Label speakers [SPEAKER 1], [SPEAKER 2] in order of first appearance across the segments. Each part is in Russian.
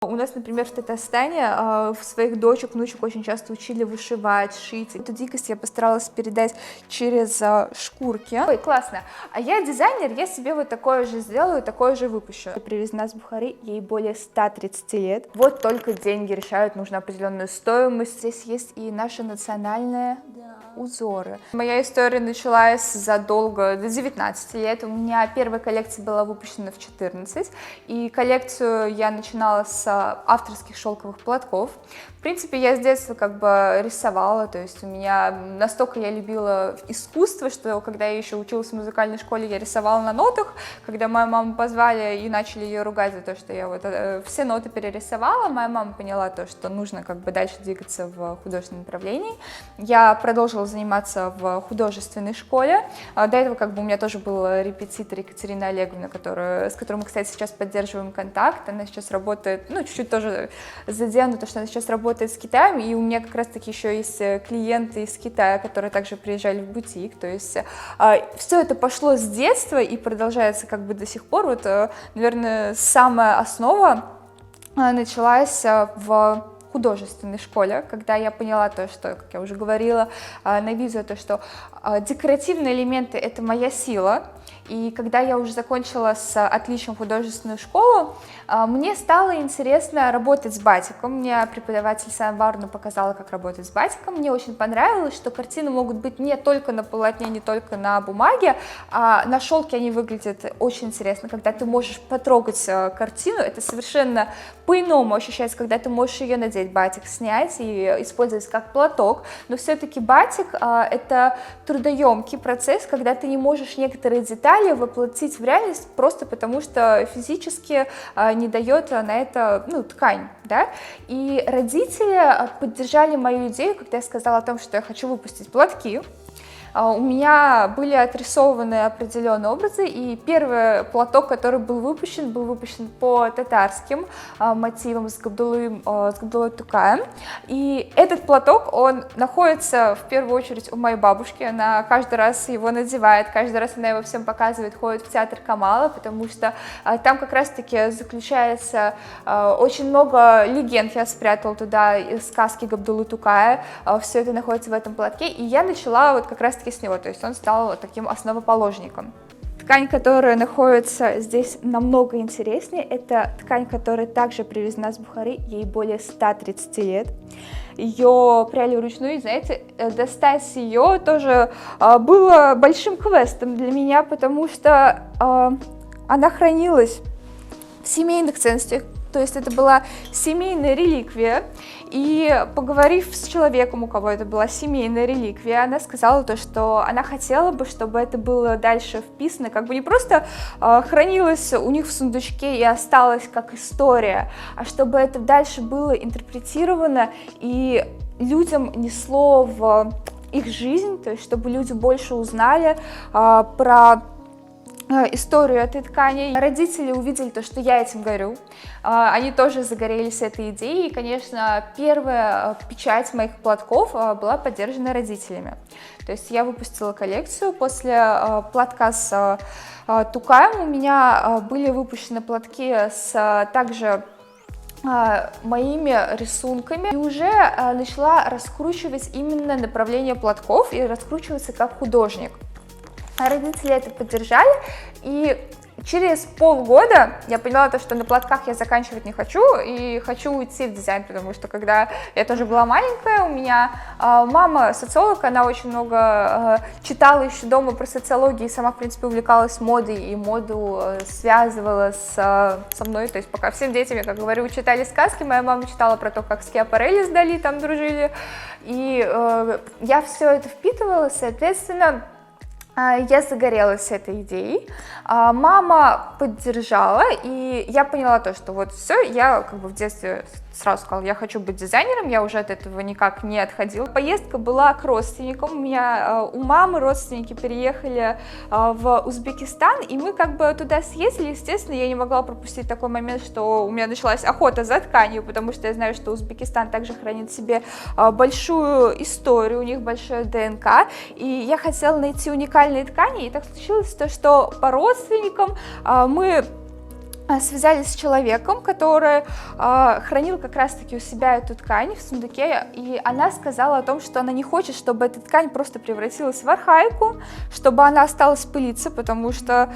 [SPEAKER 1] У нас, например, в Татарстане в своих дочек, внучек очень часто учили вышивать, шить. Эту дикость я постаралась передать через шкурки. Ой, классно. А я дизайнер, я себе вот такое же сделаю, такое же выпущу. Привезена с Бухары, ей более 130 лет. Вот только деньги решают, нужна определенную стоимость. Здесь есть и наши национальные узоры. Моя история началась задолго, до 19 лет. У меня первая коллекция была выпущена в 14, и коллекцию я начинала с авторских шелковых платков. В принципе, я с детства как бы рисовала, то есть у меня настолько я любила искусство, что когда я еще училась в музыкальной школе, я рисовала на нотах. Когда мою маму позвали и начали ее ругать за то, что я вот все ноты перерисовала, моя мама поняла то, что нужно как бы дальше двигаться в художественном направлении. Я продолжила заниматься в художественной школе. До этого как бы у меня тоже был репетитор Екатерина Олеговна, с которой мы, кстати, сейчас поддерживаем контакт. Она сейчас работает, ну, чуть-чуть тоже задену, то, что она сейчас работает с Китаем, и у меня как раз-таки еще есть клиенты из Китая, которые также приезжали в бутик, то есть все это пошло с детства и продолжается как бы до сих пор. Вот, наверное, самая основа началась в художественной школе, когда я поняла то, что, как я уже говорила на видео, то, что декоративные элементы — это моя сила. И когда я уже закончила с отличием художественную школу, мне стало интересно работать с батиком. Мне преподаватель Сая Варна показала, как работать с батиком. Мне очень понравилось, что картины могут быть не только на полотне, не только на бумаге, а на шелке они выглядят очень интересно. Когда ты можешь потрогать картину, это совершенно по-иному ощущается, когда ты можешь ее надеть, батик снять и использовать как платок. Но все-таки батик — это трудоемкий процесс, когда ты не можешь некоторые детали воплотить в реальность просто потому, что физически не дает на это, ну, ткань, да. И родители поддержали мою идею, когда я сказала о том, что я хочу выпустить платки. У меня были отрисованы определенные образы, и первый платок, который был выпущен по татарским мотивам с Габдулой Тукаем. И этот платок, он находится в первую очередь у моей бабушки, она каждый раз его надевает, каждый раз она его всем показывает, ходит в театр Камала, потому что там как раз-таки заключается очень много легенд, я спрятала туда сказки Габдулы Тукая, все это находится в этом платке, и я начала вот как раз с него, то есть он стал таким основоположником. Ткань, которая находится здесь, намного интереснее. Это ткань, которая также привезена с Бухары, ей более 130 лет. Ее пряли вручную, и, знаете, достать ее тоже было большим квестом для меня, потому что она хранилась в семейных ценностях. То есть это была семейная реликвия, и поговорив с человеком, у кого это была семейная реликвия, она сказала то, что она хотела бы, чтобы это было дальше вписано, как бы не просто хранилось у них в сундучке и осталось как история, а чтобы это дальше было интерпретировано и людям несло в их жизнь, то есть чтобы люди больше узнали про историю этой ткани. Родители увидели то, что я этим горю, они тоже загорелись этой идеей, и, конечно, первая печать моих платков была поддержана родителями. То есть я выпустила коллекцию после платка с Тукаем, у меня были выпущены платки с также моими рисунками, и уже начала раскручивать именно направление платков и раскручиваться как художник. Родители это поддержали, и через полгода я поняла то, что на платках я заканчивать не хочу, и хочу уйти в дизайн, потому что когда я тоже была маленькая, у меня мама социолог, она очень много читала еще дома про социологию, и сама, в принципе, увлекалась модой, и моду связывала со мной, то есть пока всем детям, я, как говорю, читали сказки, моя мама читала про то, как Скиапарелли с Дали там дружили, и я все это впитывала, соответственно, я загорелась этой идеей, мама поддержала, и я поняла то, что вот все, я как бы в детстве сразу сказала, я хочу быть дизайнером, я уже от этого никак не отходила. Поездка была к родственникам, у мамы родственники переехали в Узбекистан, и мы как бы туда съездили, естественно, я не могла пропустить такой момент, что у меня началась охота за тканью, потому что я знаю, что Узбекистан также хранит в себе большую историю, у них большое ДНК, и я хотела найти уникальные ткани, и так случилось то, что по родственникам мы связались с человеком, который хранил как раз-таки у себя эту ткань в сундуке, и она сказала о том, что она не хочет, чтобы эта ткань просто превратилась в архаику, чтобы она осталась пылиться, потому что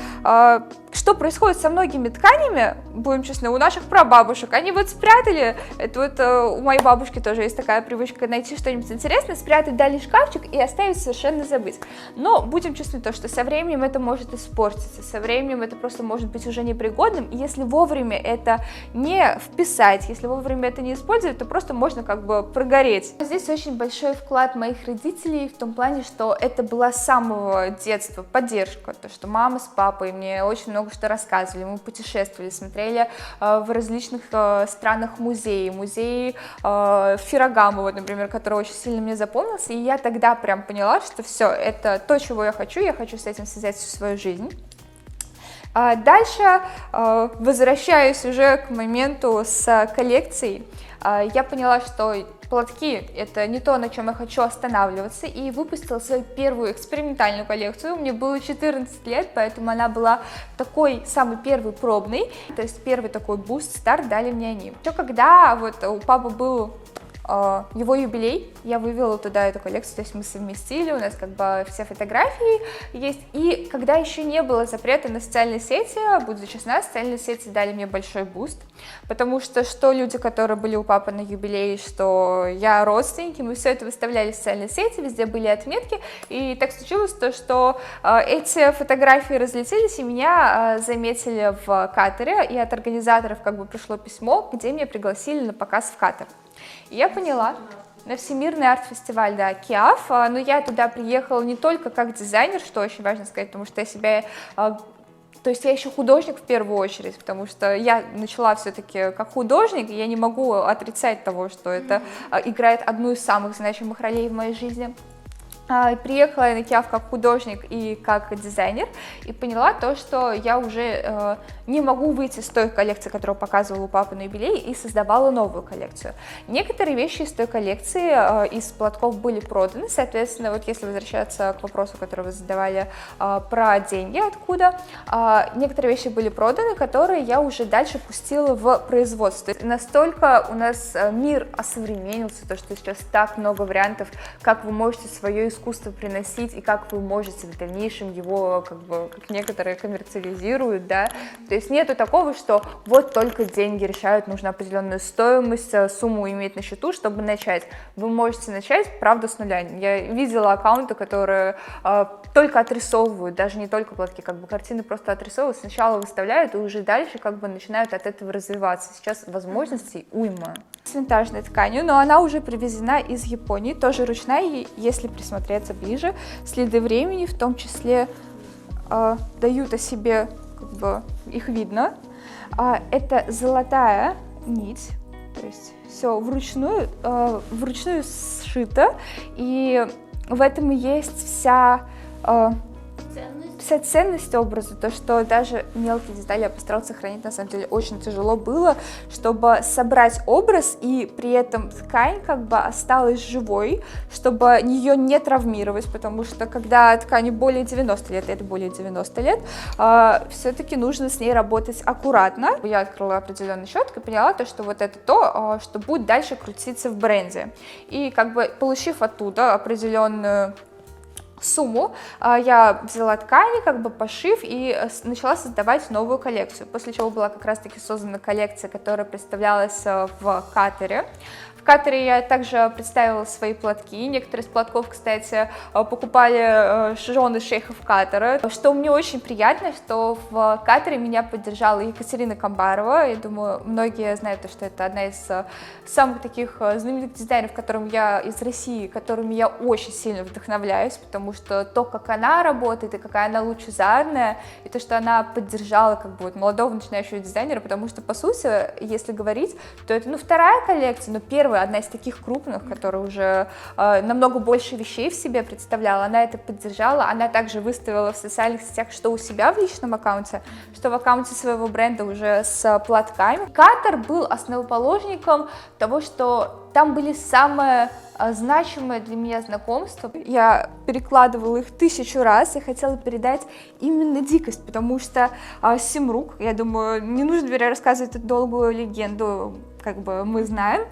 [SPEAKER 1] что происходит со многими тканями, будем честны, у наших прабабушек, они вот спрятали, это вот у моей бабушки тоже есть такая привычка найти что-нибудь интересное, спрятать, дали шкафчик и оставить, совершенно забыть. Но будем честны, то, что со временем это может испортиться, со временем это просто может быть уже непригодным, и если вовремя это не вписать, если вовремя это не использовать, то просто можно как бы прогореть. Здесь очень большой вклад моих родителей в том плане, что это была с самого детства поддержка, то, что мама с папой мне очень много что рассказывали, мы путешествовали, смотрели в различных странах музеи Феррагамо, вот, например, который очень сильно мне запомнился, и я тогда прям поняла, что все, это то, чего я хочу с этим связать всю свою жизнь. Дальше, возвращаюсь уже к моменту с коллекцией, я поняла, что платки — это не то, на чем я хочу останавливаться, и выпустила свою первую экспериментальную коллекцию. Мне было 14 лет, поэтому она была такой самый первый пробный, то есть первый такой буст, старт дали мне они. Еще когда вот у папы был его юбилей, я вывела туда эту коллекцию, то есть мы совместили, у нас как бы все фотографии есть, и когда еще не было запрета на социальные сети, буду честна, социальные сети дали мне большой буст, потому что люди, которые были у папы на юбилее, что я родственники, мы все это выставляли в социальные сети, везде были отметки, и так случилось то, что эти фотографии разлетелись, и меня заметили в Катаре, и от организаторов как бы пришло письмо, где меня пригласили на показ в Катар. И я поняла, на Всемирный арт-фестиваль, да, КИАФ, но я туда приехала не только как дизайнер, что очень важно сказать, потому что то есть я еще художник в первую очередь, потому что я начала все-таки как художник, и я не могу отрицать того, что это играет одну из самых значимых ролей в моей жизни. Приехала я на КИАФ как художник и как дизайнер, и поняла то, что я уже не могу выйти с той коллекции, которую показывала у папы на юбилей, и создавала новую коллекцию. Некоторые вещи из той коллекции, из платков, были проданы, соответственно, вот если возвращаться к вопросу, который вы задавали про деньги, откуда, некоторые вещи были проданы, которые я уже дальше пустила в производство. То есть настолько у нас мир осовременился, то, что сейчас так много вариантов, как вы можете свое искусство приносить и как вы можете в дальнейшем его, как некоторые коммерциализируют, да, то есть нету такого, что вот только деньги решают, нужно определенную стоимость, сумму иметь на счету, чтобы начать. Вы можете начать, правда, с нуля. Я видела аккаунты, которые только отрисовывают, даже не только платки, картины просто отрисовывают, сначала выставляют и уже дальше начинают от этого развиваться. Сейчас возможностей уйма. С винтажной тканью, но она уже привезена из Японии, тоже ручная, если присмотреться ближе. Следы времени в том числе дают о себе, их видно. Это золотая нить, то есть все вручную сшито, и в этом и есть вся ценность образа, то, что даже мелкие детали я постаралась сохранить, на самом деле очень тяжело было, чтобы собрать образ, и при этом ткань осталась живой, чтобы ее не травмировать, потому что когда ткани более 90 лет, это более 90 лет, все-таки нужно с ней работать аккуратно. Я открыла определенный счет и поняла, то, что вот это то, что будет дальше крутиться в бренде. И получив оттуда определенную сумму, я взяла ткани, пошив, и начала создавать новую коллекцию, после чего была как раз-таки создана коллекция, которая представлялась в Катаре. В Катаре я также представила свои платки. Некоторые из платков, кстати, покупали жены шейхов Катара. Что мне очень приятно, что в Катаре меня поддержала Екатерина Камбарова. Я думаю, многие знают, что это одна из самых таких знаменитых дизайнеров, из России, которыми я очень сильно вдохновляюсь, потому что то, как она работает, и какая она лучезарная, и то, что она поддержала молодого начинающего дизайнера, потому что, по сути, если говорить, то это вторая коллекция, но первая, одна из таких крупных, которая уже намного больше вещей в себе представляла, она это поддержала, она также выставила в социальных сетях, что у себя в личном аккаунте, что в аккаунте своего бренда уже с платками. Катар был основоположником того, что там были самые значимое для меня знакомство. Я перекладывала их 1000 раз и хотела передать именно дикость, потому что Симрук, я думаю, не нужно рассказывать эту долгую легенду, как бы мы знаем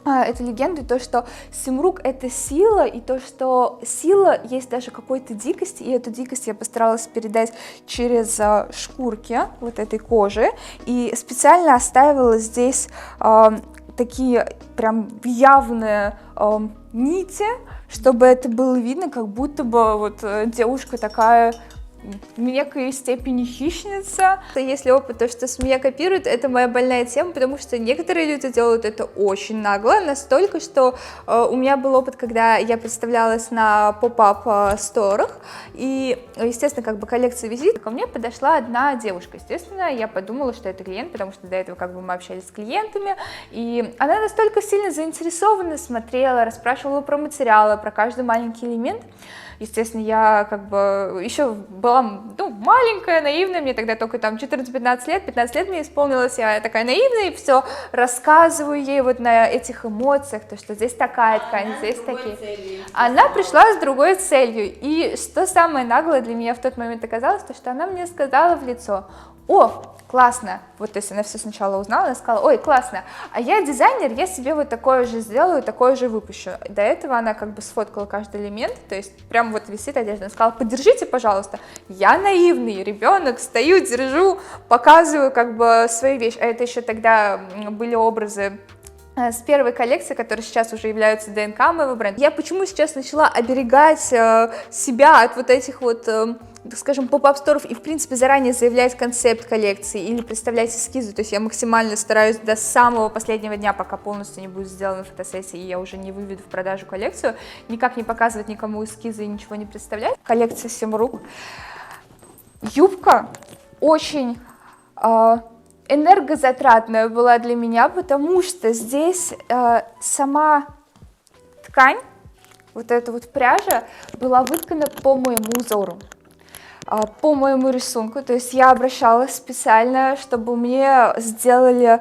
[SPEAKER 1] эту легенду, то, что Симрук — это сила, и то, что сила есть даже какой-то дикости, и эту дикость я постаралась передать через шкурки вот этой кожи, и специально оставила здесь такие прям явные нити, чтобы это было видно, как будто бы вот девушка такая в некой степени хищница. Если опыт, то, что с меня копируют, это моя больная тема, потому что некоторые люди делают это очень нагло, настолько, что у меня был опыт, когда я представлялась на поп-ап сторах, и, естественно, как бы коллекция визит, ко мне подошла одна девушка, естественно, я подумала, что это клиент, потому что до этого как бы мы общались с клиентами, и она настолько сильно заинтересованно смотрела, расспрашивала про материалы, про каждый маленький элемент. Естественно, я как бы еще была, ну, маленькая, наивная, мне тогда только там 14-15 лет, 15 лет мне исполнилось, я такая наивная, и все рассказываю ей вот на этих эмоциях, то, что здесь такая ткань, здесь такие. Она пришла с другой целью, и что самое наглое для меня в тот момент оказалось, то, что она мне сказала в лицо: о, классно, вот, то есть она все сначала узнала, она сказала: ой, классно, а я дизайнер, я себе вот такое же сделаю, такое же выпущу. До этого она как бы сфоткала каждый элемент, то есть прям вот висит одежда, она сказала: подержите, пожалуйста. Я наивный ребенок, стою, держу, показываю как бы свою вещь, а это еще тогда были образы с первой коллекции, которые сейчас уже являются ДНК моего бренда. Я почему сейчас начала оберегать себя от вот этих вот, так скажем, поп-ап-сторов и, в принципе, заранее заявлять концепт коллекции или представлять эскизы, то есть я максимально стараюсь до самого последнего дня, пока полностью не будет сделана фотосессия и я уже не выведу в продажу коллекцию, никак не показывать никому эскизы и ничего не представлять. Коллекция Симрук. Юбка очень энергозатратная была для меня, потому что здесь сама ткань, вот эта вот пряжа, была выткана по моему узору, по моему рисунку, то есть я обращалась специально, чтобы мне сделали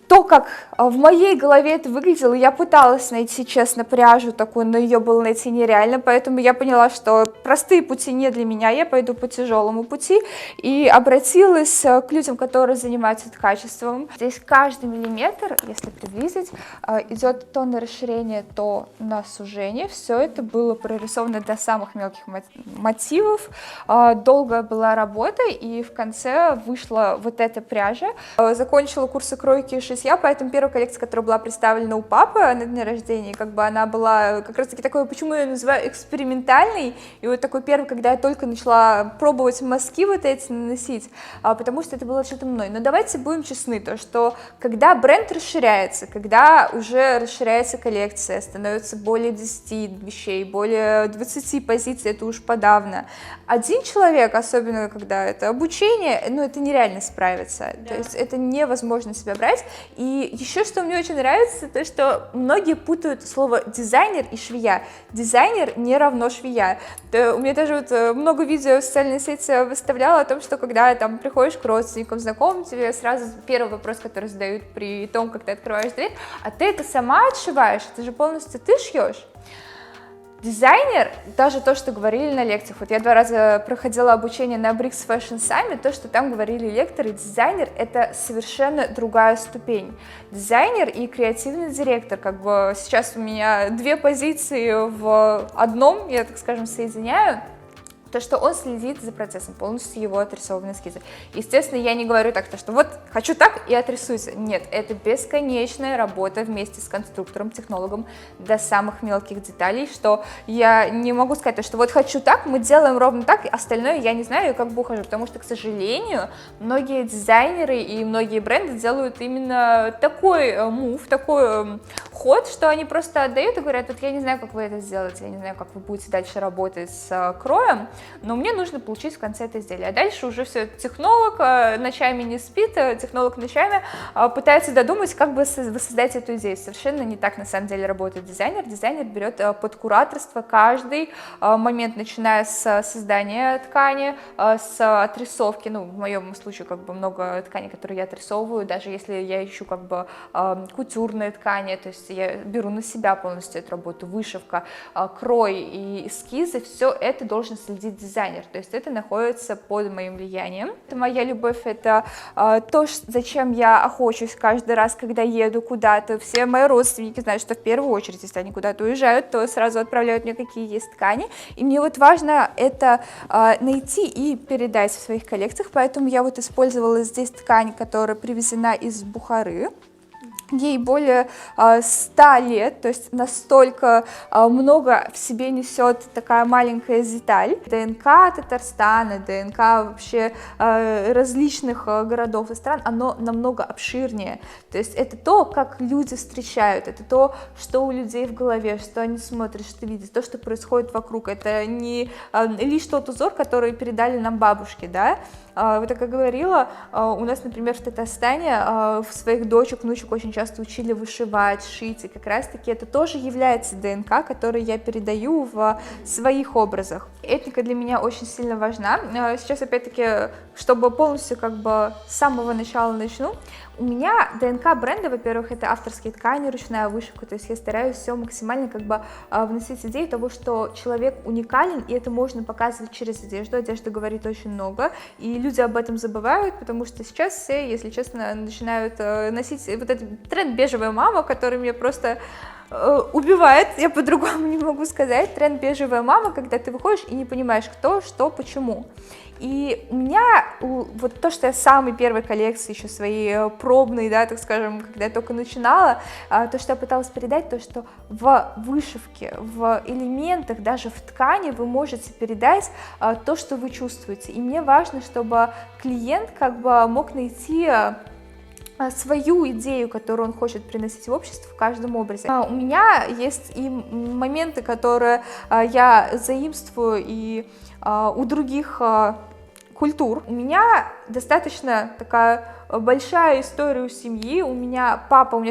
[SPEAKER 1] то, как в моей голове это выглядело. Я пыталась найти, честно, пряжу такую, но ее было найти нереально, поэтому я поняла, что простые пути не для меня, я пойду по тяжелому пути, и обратилась к людям, которые занимаются ткачеством. Здесь каждый миллиметр, если приблизить, идет то на расширение, то на сужение. Все это было прорисовано до самых мелких мотивов. Долгая была работа, и в конце вышла вот эта пряжа. Закончила курсы кройки и шитья, поэтому первая коллекция, которая была представлена у папы на дне рождения, как бы она была как раз-таки такой, почему я ее называю экспериментальной, и вот такой первый, когда я только начала пробовать мазки вот эти наносить, потому что это было что-то мной. Но давайте будем честны, то, что когда бренд расширяется, когда уже расширяется коллекция, становится более 10 вещей, более 20 позиций, это уж подавно. Один человек, особенно когда это обучение, ну это нереально справиться, да. То есть это невозможно себя брать. И еще что мне очень нравится, то что многие путают слово дизайнер и швея. Дизайнер не равно швея. У меня даже вот много видео в социальной сети выставляла о том, что когда там приходишь к родственникам, знакомым, тебе сразу первый вопрос, который задают при том, как ты открываешь дверь: а ты это сама отшиваешь? Это же полностью ты шьешь? Дизайнер, даже то, что говорили на лекциях, вот я 2 раза проходила обучение на Bricks Fashion Summit, то, что там говорили лекторы, дизайнер — это совершенно другая ступень. Дизайнер и креативный директор, как бы сейчас у меня 2 позиции в одном, я, так скажем, соединяю. То, что он следит за процессом, полностью его отрисованные эскизы. Естественно, я не говорю так, что вот хочу так и отрисуйся. Нет, это бесконечная работа вместе с конструктором, технологом до самых мелких деталей, что я не могу сказать, что вот хочу так, мы делаем ровно так, и остальное я не знаю, как бы ухожу, потому что, к сожалению, многие дизайнеры и многие бренды делают именно такой мув, такой ход, что они просто отдают и говорят: вот я не знаю, как вы это сделаете, я не знаю, как вы будете дальше работать с кроем, но мне нужно получить в конце это изделие. А дальше уже все, технолог ночами не спит, технолог ночами пытается додумать, как бы воссоздать эту идею. Совершенно не так на самом деле работает дизайнер. Дизайнер берет под кураторство каждый момент, начиная с создания ткани, с отрисовки, ну, в моем случае как бы много тканей, которые я отрисовываю, даже если я ищу как бы кутюрные ткани, то есть есть я беру на себя полностью эту работу, вышивка, крой и эскизы, все это должен следить дизайнер, то есть это находится под моим влиянием. Это моя любовь, это то, зачем я охочусь каждый раз, когда еду куда-то. Все мои родственники знают, что в первую очередь, если они куда-то уезжают, то сразу отправляют мне, какие есть ткани, и мне вот важно это найти и передать в своих коллекциях, поэтому я вот использовала здесь ткань, которая привезена из Бухары. Ей более 100 лет, то есть настолько много в себе несет такая маленькая деталь. ДНК Татарстана, ДНК вообще различных городов и стран, оно намного обширнее. То есть это то, как люди встречают, это то, что у людей в голове, что они смотрят, что видят, то, что происходит вокруг. Это не лишь тот узор, который передали нам бабушки, да. Вот как я говорила, у нас, например, в Татарстане в своих дочек, внучек очень часто учили вышивать, шить, и как раз-таки это тоже является ДНК, которую я передаю в своих образах. Этника для меня очень сильно важна. Сейчас, опять-таки, чтобы полностью как бы с самого начала начну, у меня ДНК бренда, во-первых, это авторские ткани, ручная вышивка, то есть я стараюсь все максимально как бы вносить идею того, что человек уникален, и это можно показывать через одежду. Одежда говорит очень много, и люди об этом забывают, потому что сейчас все, если честно, начинают носить вот этот тренд бежевая мама, который меня просто убивает, я по-другому не могу сказать. Тренд бежевая мама, когда ты выходишь и не понимаешь, кто, что, почему. И у меня вот то, что я в самой первой коллекции, еще своей пробной, да, так скажем, когда я только начинала, то, что я пыталась передать, то, что в вышивке, в элементах, даже в ткани вы можете передать то, что вы чувствуете. И мне важно, чтобы клиент как бы мог найти свою идею, которую он хочет приносить в общество в каждом образе. У меня есть и моменты, которые я заимствую и у других культур. У меня достаточно такая большая история у семьи. У меня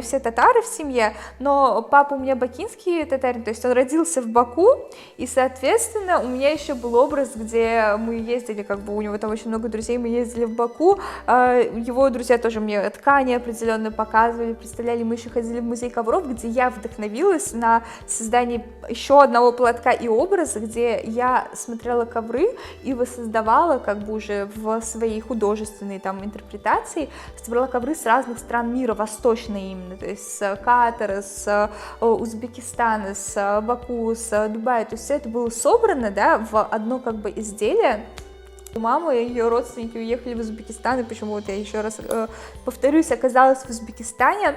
[SPEAKER 1] все татары в семье, но папа у меня бакинский татарин, то есть он родился в Баку, и, соответственно, у меня еще был образ, где мы ездили, как бы у него там очень много друзей, мы ездили в Баку, его друзья тоже мне ткани определенно показывали, представляли, мы еще ходили в музей ковров, где я вдохновилась на создание еще одного платка и образа, где я смотрела ковры и воссоздавала как бы уже в своей художественной там интерпретации, собрала ковры с разных стран мира, восточные именно, то есть с Катара, с Узбекистана, с Баку, с Дубая, то есть все это было собрано, да, в одно как бы изделие. Мама и ее родственники уехали в Узбекистан, и почему вот я еще раз повторюсь, оказалась в Узбекистане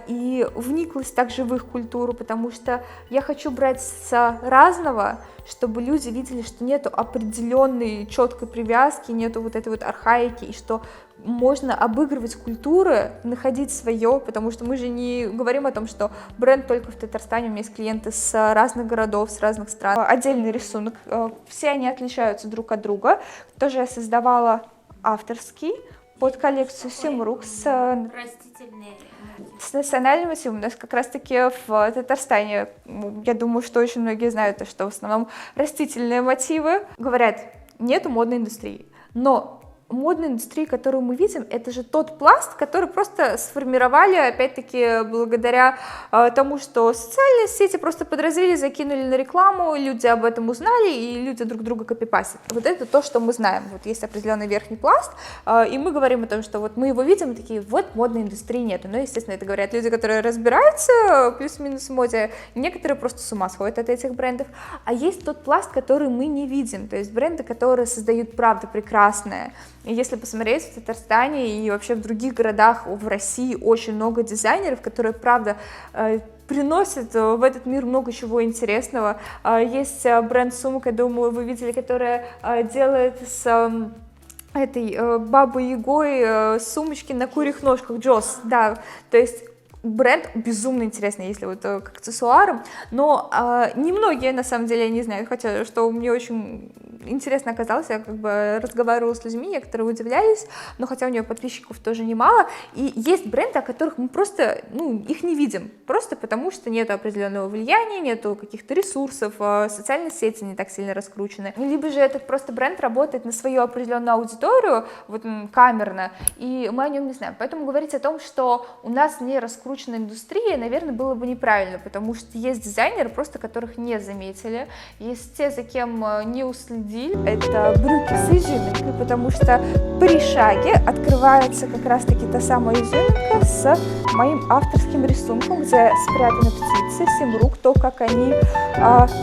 [SPEAKER 1] и вниклась также в их культуру, потому что я хочу брать с разного, чтобы люди видели, что нету определенной четкой привязки, нету вот этой вот архаики, и что можно обыгрывать культуры, находить свое, потому что мы же не говорим о том, что бренд только в Татарстане, у меня есть клиенты с разных городов, с разных стран. Отдельный рисунок, все они отличаются друг от друга. Тоже я создавала авторский под коллекцию Симрук с национальным мотивом. У нас как раз-таки в Татарстане, я думаю, что очень многие знают, что в основном растительные мотивы. Говорят, нету модной индустрии, но модной индустрии, которую мы видим, это же тот пласт, который просто сформировали, опять-таки, благодаря тому, что социальные сети просто подразвили, закинули на рекламу, люди об этом узнали, и люди друг друга копипастят. Вот это то, что мы знаем. Вот есть определенный верхний пласт, и мы говорим о том, что вот мы его видим, и такие, вот модной индустрии нету. Но, естественно, это говорят люди, которые разбираются плюс-минус в моде, некоторые просто с ума сходят от этих брендов. А есть тот пласт, который мы не видим, то есть бренды, которые создают, правда, прекрасное. И если посмотреть в Татарстане и вообще в других городах в России очень много дизайнеров, которые, правда, приносят в этот мир много чего интересного. Есть бренд сумок, я думаю, вы видели, которая делает с этой Бабой-Ягой сумочки на курьих ножках, Джос, да, то есть бренд безумно интересный, если вот к аксессуарам, но немногие, на самом деле, не знают, хотя что мне очень интересно оказалось, я как бы разговаривала с людьми, некоторые удивлялись, но хотя у нее подписчиков тоже немало, и есть бренды, о которых мы просто, их не видим, просто потому что нет определенного влияния, нету каких-то ресурсов, социальные сети не так сильно раскручены, либо же этот просто бренд работает на свою определенную аудиторию, вот камерно, и мы о нем не знаем, поэтому говорить о том, что у нас не раскручена индустрия, наверное, было бы неправильно, потому что есть дизайнеры, просто которых не заметили, есть те, за кем не уследили, это брюки с изюминкой, потому что при шаге открывается как раз-таки та самая изюминка с моим авторским рисунком, где спрятаны птицы, 7 рук, то, как они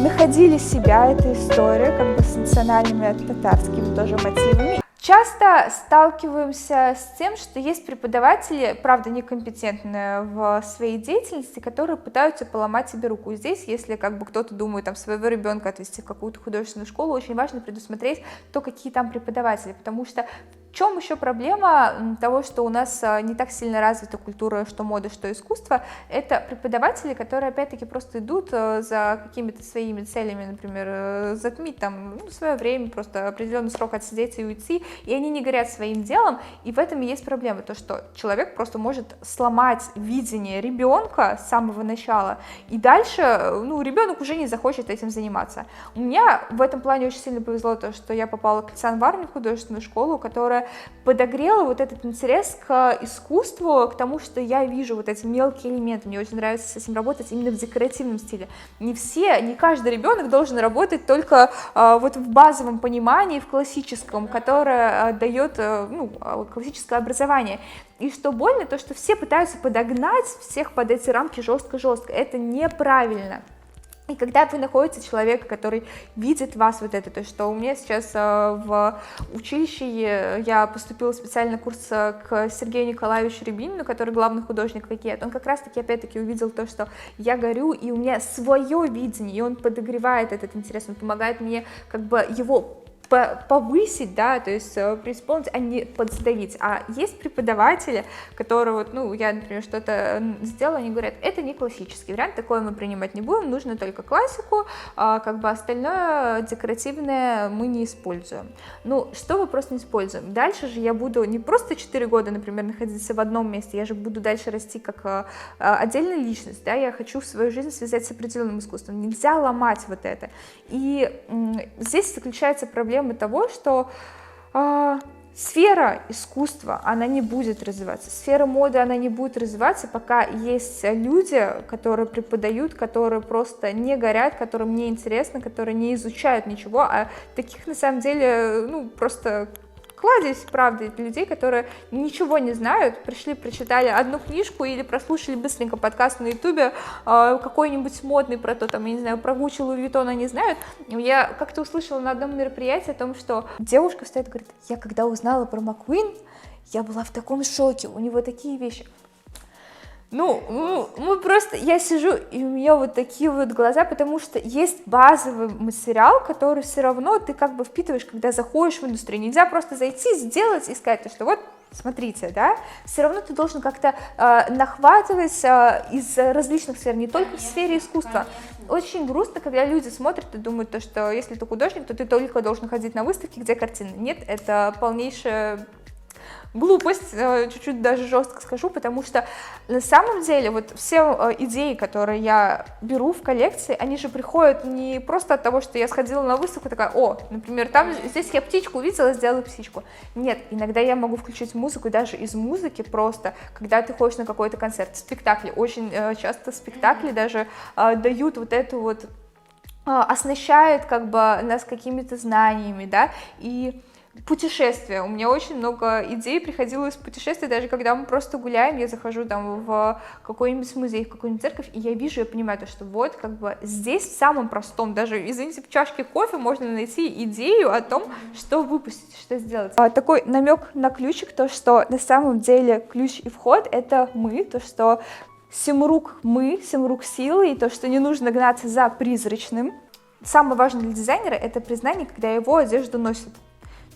[SPEAKER 1] находили себя, эта история, как бы с национальными татарскими тоже мотивами. Часто сталкиваемся с тем, что есть преподаватели, правда, некомпетентные в своей деятельности, которые пытаются поломать себе руку. Здесь, если как бы кто-то думает там своего ребенка отвести в какую-то художественную школу, очень важно предусмотреть то, какие там преподаватели, потому что в чем еще проблема того, что у нас не так сильно развита культура, что мода, что искусство, это преподаватели, которые опять-таки просто идут за какими-то своими целями, например, затмить там свое время, просто определенный срок отсидеть и уйти, и они не горят своим делом, и в этом и есть проблема, то, что человек просто может сломать видение ребенка с самого начала, и дальше, ребенок уже не захочет этим заниматься. У меня в этом плане очень сильно повезло то, что я попала к Оксане Варварне в художественную школу, которая подогрела вот этот интерес к искусству, к тому, что я вижу вот эти мелкие элементы, мне очень нравится с этим работать именно в декоративном стиле. Не каждый ребенок должен работать только вот в базовом понимании, в классическом, которое дает классическое образование. И что больно, то что все пытаются подогнать всех под эти рамки жестко-жестко, это неправильно. И когда вы находите человека, который видит вас вот это, то есть что у меня сейчас в училище я поступила специально на курс к Сергею Николаевичу Рябинину, который главный художник Векет, он как раз-таки опять-таки увидел то, что я горю, и у меня свое видение, и он подогревает этот интерес, он помогает мне как бы его повысить, да, то есть преисполнить, а не подсдавить. А есть преподаватели, которые вот, я, например, что-то сделала, они говорят, это не классический вариант, такое мы принимать не будем, нужно только классику, как бы остальное декоративное мы не используем. Что мы просто не используем? Дальше же я буду не просто 4 года, например, находиться в одном месте, я же буду дальше расти как отдельная личность, да, я хочу свою жизнь связать с определенным искусством, нельзя ломать вот это. И здесь заключается проблема того, что сфера искусства, она не будет развиваться, сфера моды, она не будет развиваться, пока есть люди, которые преподают, которые просто не горят, которым не интересно, которые не изучают ничего, а таких на самом деле, просто кладезь, правда, людей, которые ничего не знают, пришли, прочитали одну книжку или прослушали быстренько подкаст на ютубе, какой-нибудь модный про то, там, я не знаю, про Гуччи, Луи Виттона не знают. Я как-то услышала на одном мероприятии о том, что девушка встает и говорит, я когда узнала про Маккуин, я была в таком шоке, у него такие вещи. Я сижу, и у меня вот такие вот глаза, потому что есть базовый материал, который все равно ты как бы впитываешь, когда заходишь в индустрию. Нельзя просто зайти, сделать и сказать, что вот, смотрите, да, все равно ты должен как-то нахватывать из различных сфер, не только в сфере искусства. Очень грустно, когда люди смотрят и думают, что если ты художник, то ты только должен ходить на выставки, где картины. Нет, это полнейшая глупость, чуть-чуть даже жестко скажу, потому что на самом деле вот все идеи, которые я беру в коллекции, они же приходят не просто от того, что я сходила на выставку, такая, например, здесь я птичку увидела, сделала птичку. Нет, иногда я могу включить музыку, даже из музыки просто, когда ты ходишь на какой-то концерт, спектакли, очень часто спектакли даже дают вот эту вот, оснащают как бы нас какими-то знаниями, да, и путешествия. У меня очень много идей приходило из путешествий, даже когда мы просто гуляем, я захожу там в какой-нибудь музей, в какую-нибудь церковь, и я вижу, я понимаю, что вот как бы здесь в самом простом, даже, извините, в чашке кофе можно найти идею о том, что выпустить, что сделать. Такой намек на ключик, то, что на самом деле ключ и вход — это мы, то, что 7 рук мы, 7 рук силы, и то, что не нужно гнаться за призрачным. Самое важное для дизайнера — это признание, когда его одежду носят.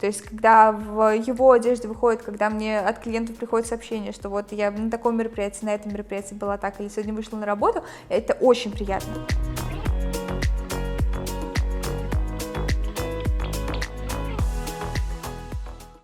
[SPEAKER 1] То есть, когда в его одежде выходит, когда мне от клиентов приходит сообщение, что вот я на таком мероприятии, на этом мероприятии была так, или сегодня вышла на работу, это очень приятно.